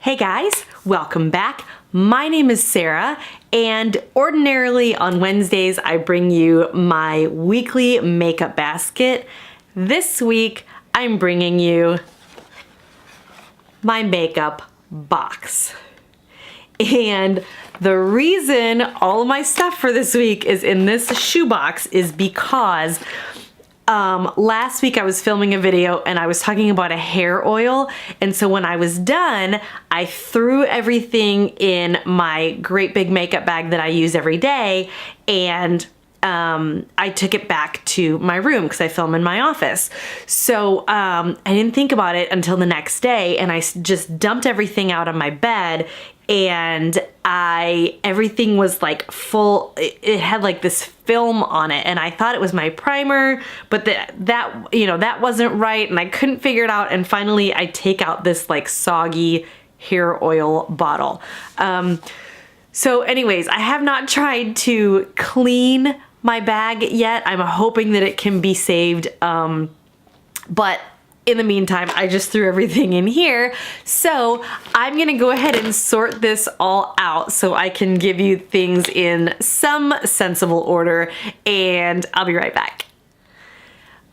Hey guys, welcome back. My name is Sarah, and ordinarily on Wednesdays I bring you my weekly makeup basket. This week I'm bringing you my makeup box. And the reason all of my stuff for this week is in this shoebox is because last week I was filming a video and I was talking about a hair oil, and so when I was done I threw everything in my great big makeup bag that I use every day, and I took it back to my room because I film in my office. So I didn't think about it until the next day, and I just dumped everything out on my bed, and everything was like full. It had like this film on it, and I thought it was my primer, but that wasn't right, and I couldn't figure it out. And finally I take out this like soggy hair oil bottle. So anyways, I have not tried to clean my bag yet. I'm hoping that it can be saved, but in the meantime, I just threw everything in here. So I'm gonna go ahead and sort this all out so I can give you things in some sensible order, and I'll be right back.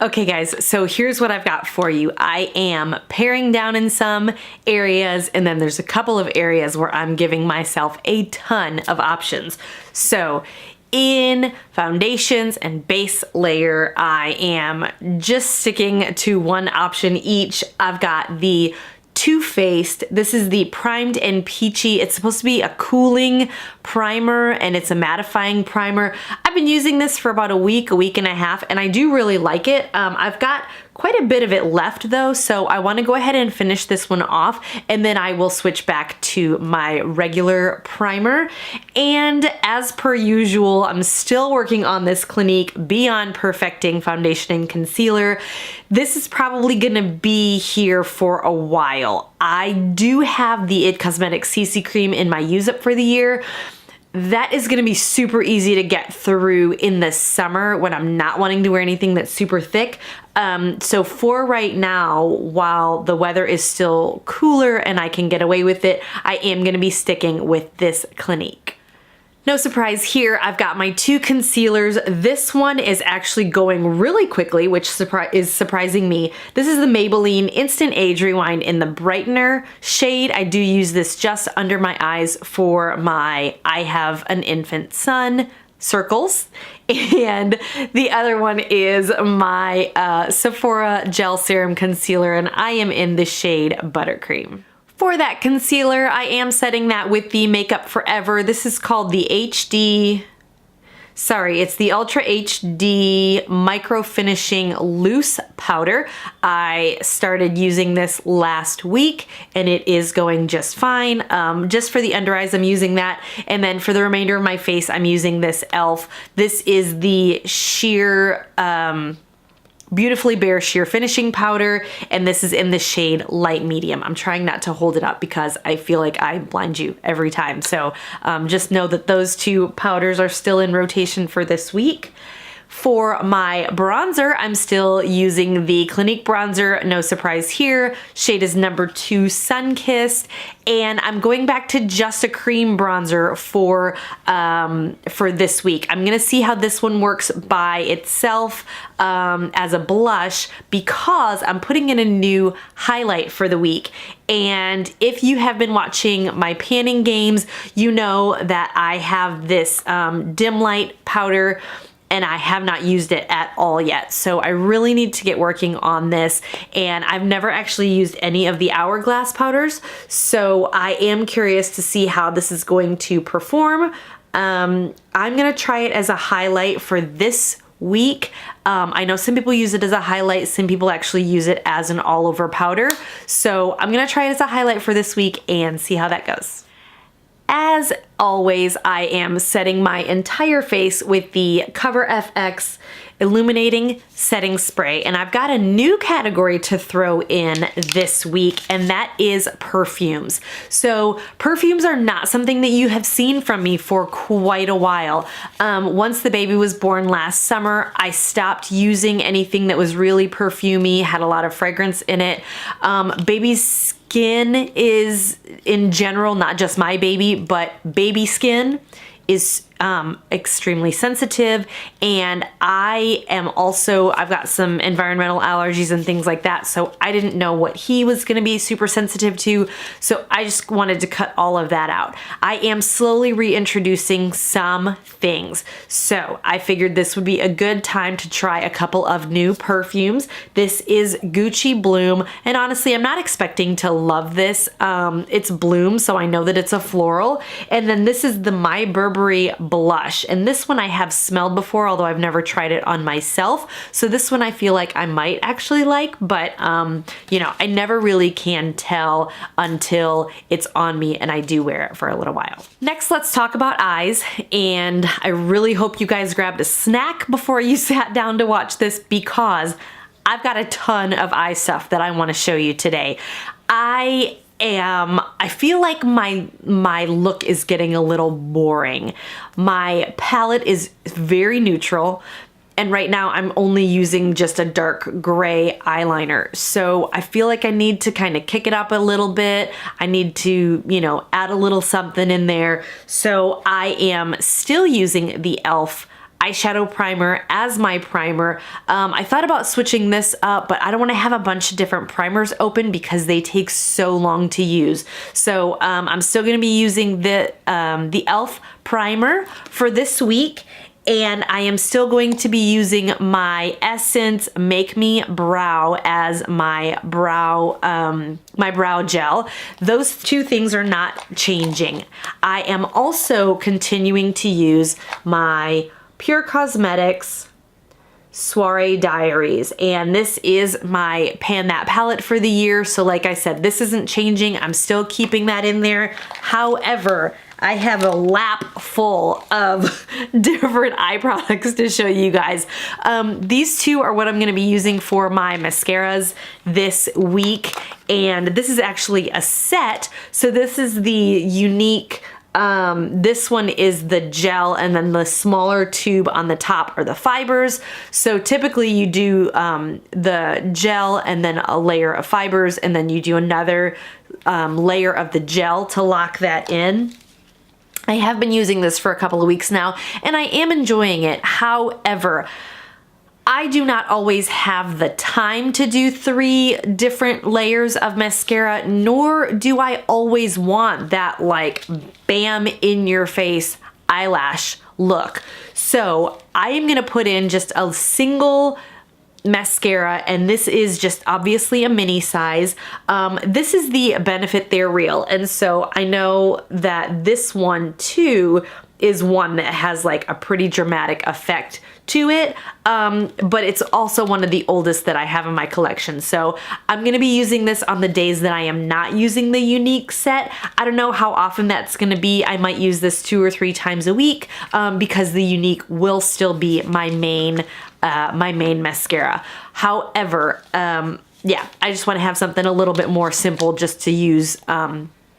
Okay guys, so here's what I've got for you. I am paring down in some areas, and then there's a couple of areas where I'm giving myself a ton of options. So in foundations and base layer, I am just sticking to one option each. I've got the Too Faced. This is the Primed and Peachy. It's supposed to be a cooling primer, and it's a mattifying primer. I've been using this for about a week and a half, and I do really like it. I've got quite a bit of it left though, so I want to go ahead and finish this one off, and then I will switch back to my regular primer. And as per usual, I'm still working on this Clinique Beyond Perfecting Foundation and Concealer. This is probably gonna be here for a while. I do have the IT Cosmetics CC Cream in my use up for the year. That is gonna be super easy to get through in the summer when I'm not wanting to wear anything that's super thick. So for right now, while the weather is still cooler and I can get away with it, I am gonna be sticking with this Clinique. No surprise here, I've got my two concealers. This one is actually going really quickly, which is surprising me. This is the Maybelline Instant Age Rewind in the Brightener shade. I do use this just under my eyes for my I have an infant son circles. And the other one is my Sephora Gel Serum Concealer, and I am in the shade Buttercream. For that concealer, I am setting that with the Makeup Forever. This is called the it's the Ultra HD Micro Finishing Loose Powder. I started using this last week, and it is going just fine. Just for the under eyes, I'm using that. And then for the remainder of my face, I'm using this e.l.f. This is the sheer, Beautifully Bare Sheer Finishing Powder, and this is in the shade Light Medium. I'm trying not to hold it up because I feel like I blind you every time. So just know that those two powders are still in rotation for this week. For my bronzer, I'm still using the Clinique bronzer, no surprise here. Shade is number 2 Sunkissed, and I'm going back to just a cream bronzer for this week. I'm gonna see how this one works by itself as a blush, because I'm putting in a new highlight for the week. And if you have been watching my panning games, you know that I have this dim light powder, and I have not used it at all yet. So I really need to get working on this, and I've never actually used any of the Hourglass powders, so I am curious to see how this is going to perform. I'm gonna try it as a highlight for this week. I know some people use it as a highlight, some people actually use it as an all-over powder, so I'm gonna try it as a highlight for this week and see how that goes. As always, I am setting my entire face with the Cover FX Illuminating Setting Spray, and I've got a new category to throw in this week, and that is perfumes. So perfumes are not something that you have seen from me for quite a while. Once the baby was born last summer, I stopped using anything that was really perfumey, had a lot of fragrance in it. Baby's skin is, in general, not just my baby, but baby skin is extremely sensitive, and I've got some environmental allergies and things like that, so I didn't know what he was gonna be super sensitive to, so I just wanted to cut all of that out. I am slowly reintroducing some things, so I figured this would be a good time to try a couple of new perfumes. This is Gucci Bloom, and honestly, I'm not expecting to love this. It's Bloom, so I know that it's a floral, and then this is the My Burberry blush, and this one I have smelled before, although I've never tried it on myself, so this one I feel like I might actually like, but you know, I never really can tell until it's on me and I do wear it for a little while. Next, let's talk about eyes, and I really hope you guys grabbed a snack before you sat down to watch this, because I've got a ton of eye stuff that I want to show you today. I feel like my look is getting a little boring. My palette is very neutral, and right now I'm only using just a dark gray eyeliner. So I feel like I need to kind of kick it up a little bit. I need to, you know, add a little something in there. So I am still using the e.l.f. eyeshadow primer as my primer. I thought about switching this up, but I don't want to have a bunch of different primers open because they take so long to use. So I'm still going to be using the e.l.f. primer for this week, and I am still going to be using my Essence Make Me Brow as my brow gel. Those two things are not changing. I am also continuing to use my Pure Cosmetics Soiree Diaries, and this is my Pan That palette for the year. So like I said, this isn't changing. I'm still keeping that in there. However, I have a lap full of different eye products to show you guys. These two are what I'm gonna be using for my mascaras this week, and this is actually a set. So this is the unique, this one is the gel, and then the smaller tube on the top are the fibers. So typically you do the gel and then a layer of fibers, and then you do another layer of the gel to lock that in. I have been using this for a couple of weeks now, and I am enjoying it. However, I do not always have the time to do 3 different layers of mascara, nor do I always want that like bam in your face eyelash look. So I am gonna put in just a single mascara, and this is just obviously a mini size. This is the Benefit They're Real, and so I know that this one too is one that has like a pretty dramatic effect to it, but it's also one of the oldest that I have in my collection. So I'm gonna be using this on the days that I am not using the Unique set. I don't know how often that's gonna be. I might use this 2 or 3 times a week, because the Unique will still be my main mascara. However, yeah, I just want to have something a little bit more simple just to use,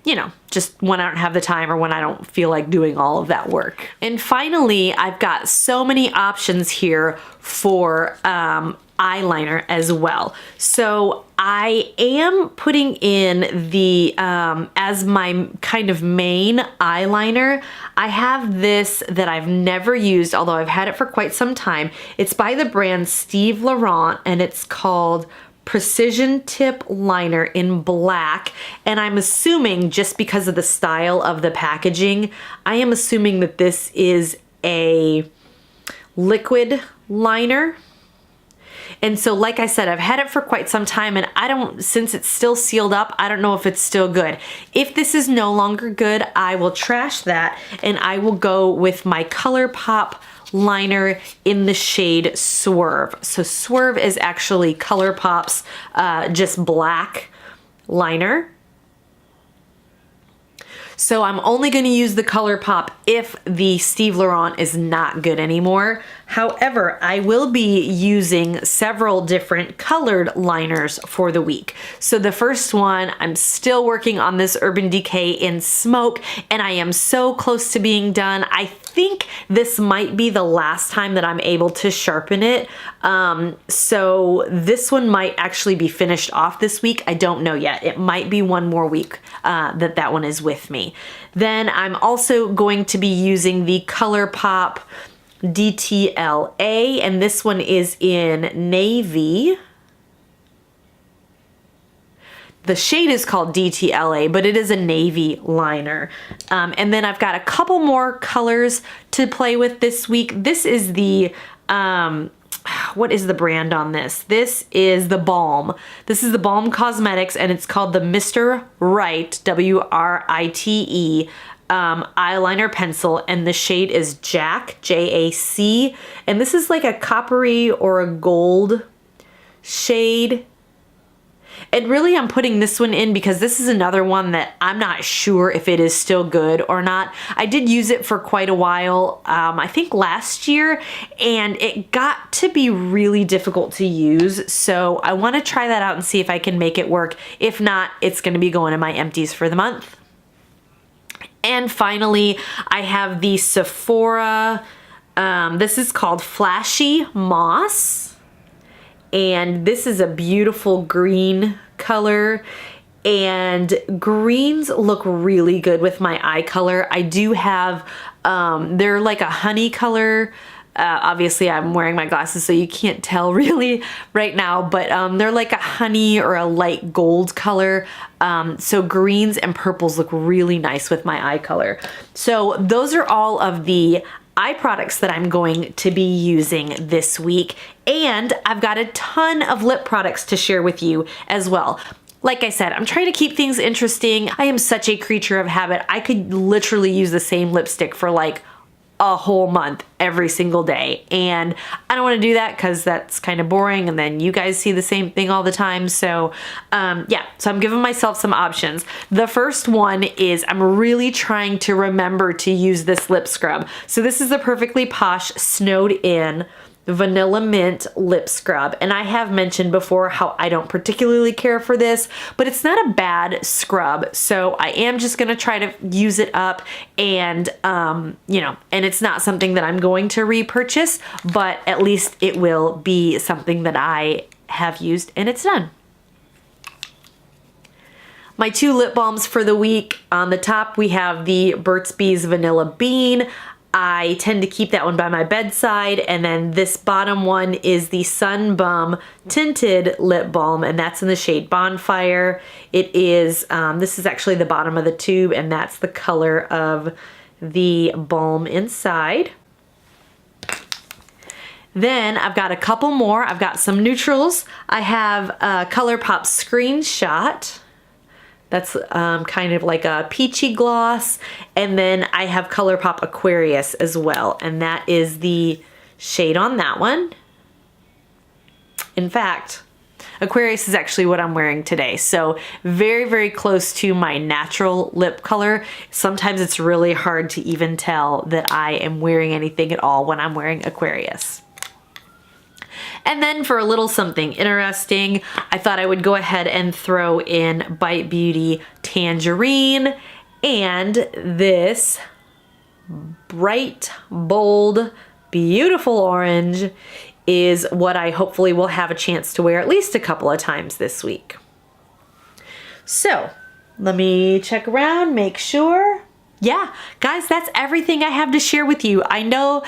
you know, just when I don't have the time or when I don't feel like doing all of that work. And finally, I've got so many options here for eyeliner as well. So I am putting in the, as my kind of main eyeliner, I have this that I've never used, although I've had it for quite some time. It's by the brand Steve Laurent, and it's called Precision Tip Liner in black, and I'm assuming, just because of the style of the packaging, I am assuming that this is a liquid liner. And so like I said, I've had it for quite some time, and since it's still sealed up, I don't know if it's still good. If this is no longer good, I will trash that, and I will go with my ColourPop liner in the shade Swerve. So Swerve is actually ColourPop's just black liner. So I'm only going to use the ColourPop if the Steve Laurent is not good anymore. However, I will be using several different colored liners for the week. So the first one, I'm still working on this Urban Decay in Smoke, and I am so close to being done. I think this might be the last time that I'm able to sharpen it. So this one might actually be finished off this week. I don't know yet. It might be one more week that one is with me. Then I'm also going to be using the ColourPop DTLA, and this one is in navy. The shade is called DTLA, but it is a navy liner. And then I've got a couple more colors to play with this week. This is the, what is the brand on this? This is the Balm. This is the Balm Cosmetics, and it's called the Mr. Write, W-R-I-T-E, eyeliner pencil, and the shade is Jack, J-A-C, and this is like a coppery or a gold shade. And really I'm putting this one in because this is another one that I'm not sure if it is still good or not. I did use it for quite a while, I think last year, and it got to be really difficult to use. So I want to try that out and see if I can make it work. If not, it's going to be going in my empties for the month. And finally, I have the Sephora, this is called Flashy Moss, and this is a beautiful green color, and greens look really good with my eye color. I do have, they're like a honey color. Obviously I'm wearing my glasses so you can't tell really right now, but they're like a honey or a light gold color. So greens and purples look really nice with my eye color. So those are all of the eye products that I'm going to be using this week. And I've got a ton of lip products to share with you as well. Like I said, I'm trying to keep things interesting. I am such a creature of habit. I could literally use the same lipstick for like a whole month every single day, and I don't want to do that because that's kind of boring, and then you guys see the same thing all the time. So yeah, so I'm giving myself some options. The first one is I'm really trying to remember to use this lip scrub. So this is the Perfectly Posh Snowed In Vanilla Mint Lip Scrub, and I have mentioned before how I don't particularly care for this, but it's not a bad scrub, so I am just gonna try to use it up, and you know, and it's not something that I'm going to repurchase, but at least it will be something that I have used and it's done. My two lip balms for the week. On the top we have the Burt's Bees Vanilla Bean. I tend to keep that one by my bedside, and then this bottom one is the Sun Bum Tinted Lip Balm, and that's in the shade Bonfire. It is, this is actually the bottom of the tube, and that's the color of the balm inside. Then I've got a couple more. I've got some neutrals. I have a ColourPop Screenshot. That's kind of like a peachy gloss. And then I have ColourPop Aquarius as well. And that is the shade on that one. In fact, Aquarius is actually what I'm wearing today. So very, very close to my natural lip color. Sometimes it's really hard to even tell that I am wearing anything at all when I'm wearing Aquarius. And then for a little something interesting, I thought I would go ahead and throw in Bite Beauty Tangerine, and this bright, bold, beautiful orange is what I hopefully will have a chance to wear at least a couple of times this week. So let me check around, make sure. Yeah, guys, that's everything I have to share with you. I know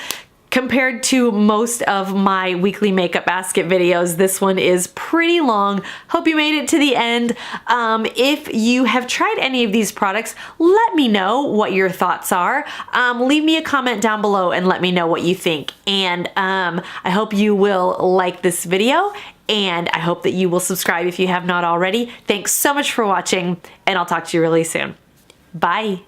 compared to most of my weekly makeup basket videos, this one is pretty long. Hope you made it to the end. If you have tried any of these products, let me know what your thoughts are. Leave me a comment down below and let me know what you think. And I hope you will like this video, and I hope that you will subscribe if you have not already. Thanks so much for watching, and I'll talk to you really soon. Bye.